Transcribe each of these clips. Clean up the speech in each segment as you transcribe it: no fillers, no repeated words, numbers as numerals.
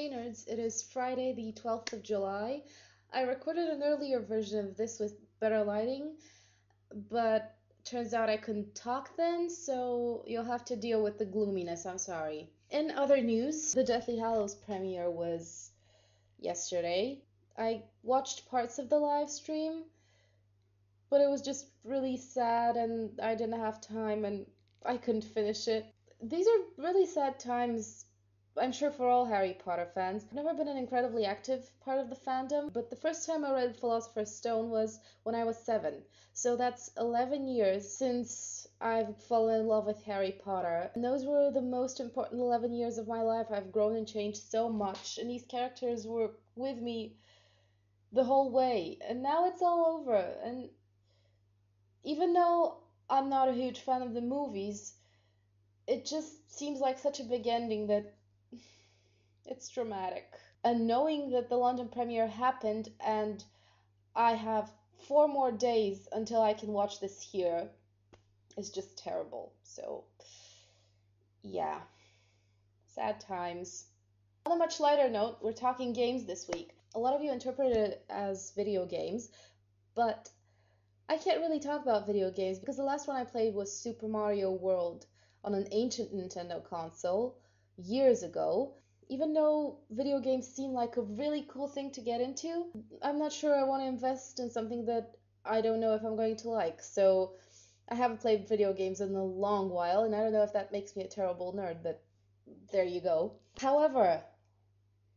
Hey nerds, it is Friday the 12th of July. I recorded an earlier version of this with better lighting, but turns out I couldn't talk then, so you'll have to deal with the gloominess, I'm sorry. In other news, the Deathly Hallows premiere was yesterday. I watched parts of the live stream, but it was just really sad and I didn't have time and I couldn't finish it. These are really sad times, I'm sure, for all Harry Potter fans. I've never been an incredibly active part of the fandom, but the first time I read Philosopher's Stone was when I was 7. So that's 11 years since I've fallen in love with Harry Potter. And those were the most important 11 years of my life. I've grown and changed so much, and these characters were with me the whole way. And now it's all over. And even though I'm not a huge fan of the movies, it just seems like such a big ending that it's dramatic. And knowing that the London premiere happened and I have 4 more days until I can watch this here is just terrible. So, yeah, sad times. On a much lighter note, we're talking games this week. A lot of you interpret it as video games, but I can't really talk about video games because the last one I played was Super Mario World on an ancient Nintendo console years ago. Even though video games seem like a really cool thing to get into, I'm not sure I want to invest in something that I don't know if I'm going to like. So I haven't played video games in a long while, and I don't know if that makes me a terrible nerd, but there you go. However,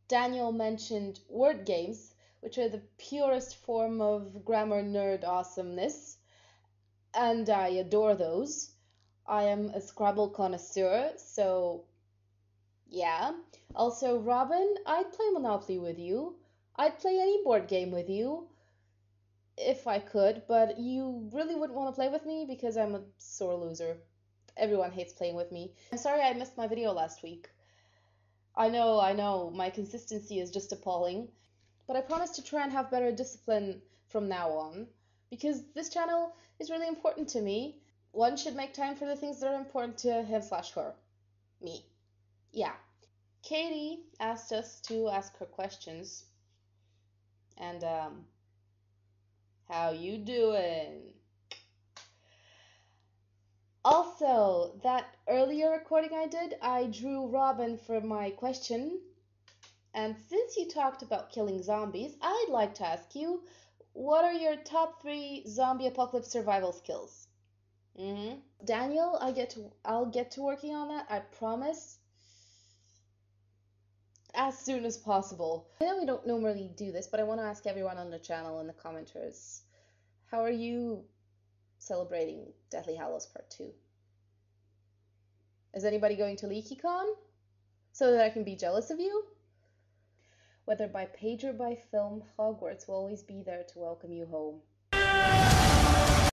Daniel mentioned word games, which are the purest form of grammar nerd awesomeness, and I adore those. I am a Scrabble connoisseur, so yeah. Also, Robin, I'd play Monopoly with you. I'd play any board game with you if I could, but you really wouldn't want to play with me because I'm a sore loser. Everyone hates playing with me. I'm sorry I missed my video last week. I know, my consistency is just appalling, but I promise to try and have better discipline from now on because this channel is really important to me. One should make time for the things that are important to him/her. Me. Yeah. Katie asked us to ask her questions. And, how you doing? Also, that earlier recording I did, I drew Robin for my question. And since you talked about killing zombies, I'd like to ask you, what are your top 3 zombie apocalypse survival skills? Daniel, I'll get to working on that, I promise. As soon as possible. I know we don't normally do this, but I want to ask everyone on the channel in the commenters, how are you celebrating Deathly Hallows Part 2? Is anybody going to LeakyCon so that I can be jealous of you? Whether by page or by film, Hogwarts will always be there to welcome you home.